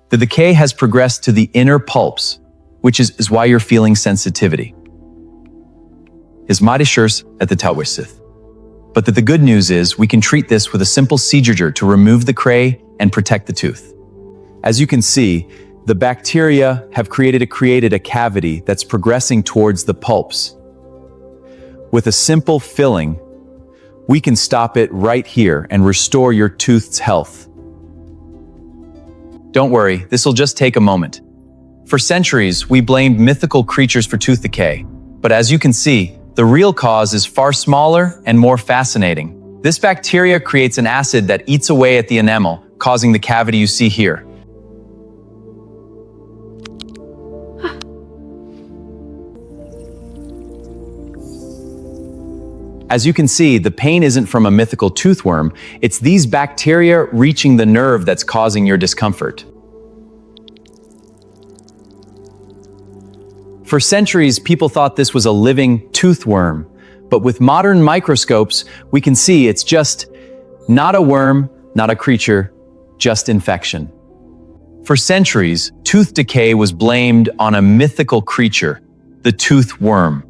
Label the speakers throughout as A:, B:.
A: The decay has progressed to the inner pulps, which is why you're feeling sensitivity. Is Madishers at the Tawisith. But the good news is we can treat this with a simple procedure to remove the cray and protect the tooth. As you can see, the bacteria have created a cavity that's progressing towards the pulps. With a simple filling, we can stop it right here and restore your tooth's health. Don't worry, this will just take a moment. For centuries, we blamed mythical creatures for tooth decay, but as you can see, the real cause is far smaller and more fascinating. This bacteria creates an acid that eats away at the enamel, causing the cavity you see here. As you can see, the pain isn't from a mythical toothworm, it's these bacteria reaching the nerve that's causing your discomfort. For centuries, people thought this was a living toothworm, but with modern microscopes, we can see it's just not a worm, not a creature, just infection. For centuries, tooth decay was blamed on a mythical creature, the toothworm.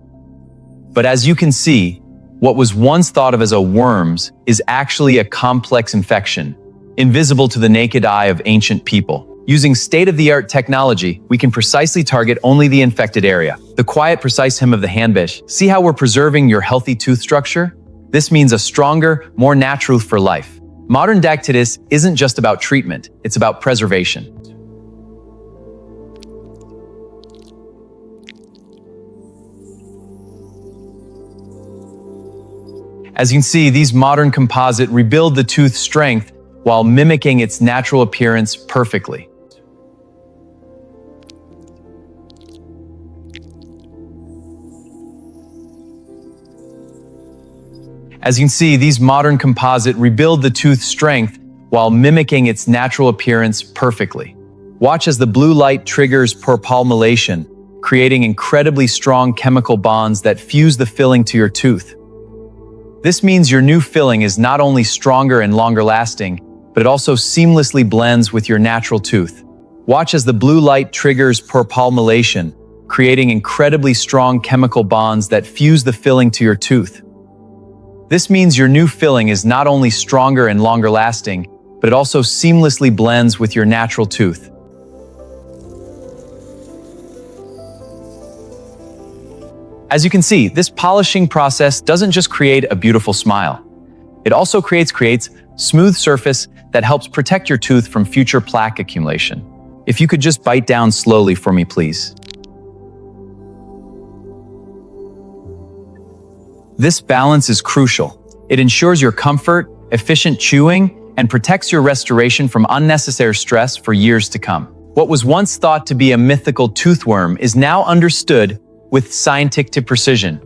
A: But as you can see, what was once thought of as a worms is actually a complex infection, invisible to the naked eye of ancient people. Using state-of-the-art technology, we can precisely target only the infected area. The quiet, precise hum of the handbish. See how we're preserving your healthy tooth structure? This means a stronger, more natural for life. Modern dactylis isn't just about treatment, it's about preservation. As you can see, these modern composites rebuild the tooth's strength while mimicking its natural appearance perfectly. As you can see, these modern composites rebuild the tooth's strength while mimicking its natural appearance perfectly. Watch as the blue light triggers purpalmylation, creating incredibly strong chemical bonds that fuse the filling to your tooth. This means your new filling is not only stronger and longer lasting, but it also seamlessly blends with your natural tooth. Watch as the blue light triggers purpalmylation, creating incredibly strong chemical bonds that fuse the filling to your tooth. This means your new filling is not only stronger and longer lasting, but it also seamlessly blends with your natural tooth. As you can see, this polishing process doesn't just create a beautiful smile. It also creates smooth surface that helps protect your tooth from future plaque accumulation. If you could just bite down slowly for me, please. This balance is crucial. It ensures your comfort, efficient chewing, and protects your restoration from unnecessary stress for years to come. What was once thought to be a mythical toothworm is now understood with scientific precision.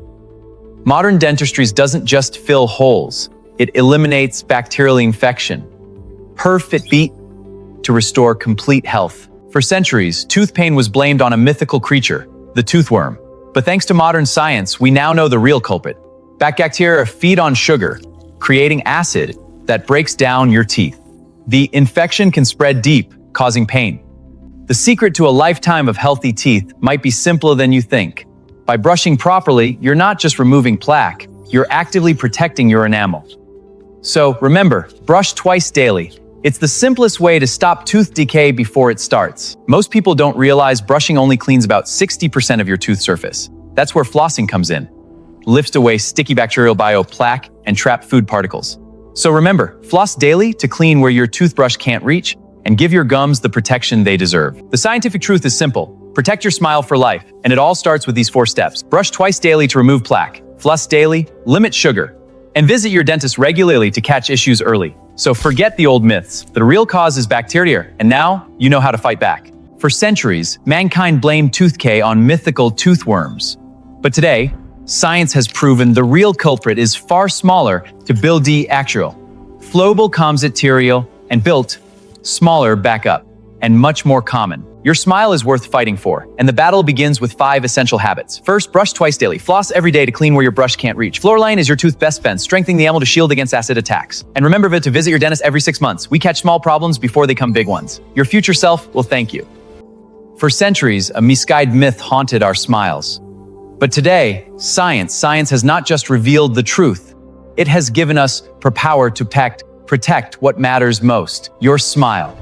A: Modern dentistry doesn't just fill holes, it eliminates bacterial infection. Perfect beat to restore complete health. For centuries, tooth pain was blamed on a mythical creature, the toothworm. But thanks to modern science, we now know the real culprit. Bacteria feed on sugar, creating acid that breaks down your teeth. The infection can spread deep, causing pain. The secret to a lifetime of healthy teeth might be simpler than you think. By brushing properly, you're not just removing plaque, you're actively protecting your enamel. So remember, brush twice daily. It's the simplest way to stop tooth decay before it starts. Most people don't realize brushing only cleans about 60% of your tooth surface. That's where flossing comes in. Lifts away sticky bacterial plaque and trapped food particles. So remember, floss daily to clean where your toothbrush can't reach and give your gums the protection they deserve. The scientific truth is simple. Protect your smile for life, and it all starts with these 4 steps. Brush twice daily to remove plaque, floss daily, limit sugar, and visit your dentist regularly to catch issues early. So forget the old myths. The real cause is bacteria, and now you know how to fight back. For centuries, mankind blamed tooth decay on mythical toothworms. But today, science has proven the real culprit is far smaller to build the actual, flowable composite material and built smaller backup. and much more common. Your smile is worth fighting for, and the battle begins with 5 essential habits. First, brush twice daily. Floss every day to clean where your brush can't reach. Fluoride is your tooth's best fence, strengthening the enamel to shield against acid attacks. And remember to visit your dentist every 6 months. We catch small problems before they become big ones. Your future self will thank you. For centuries, a misguided myth haunted our smiles. But today, science has not just revealed the truth. It has given us the power to protect what matters most, your smile.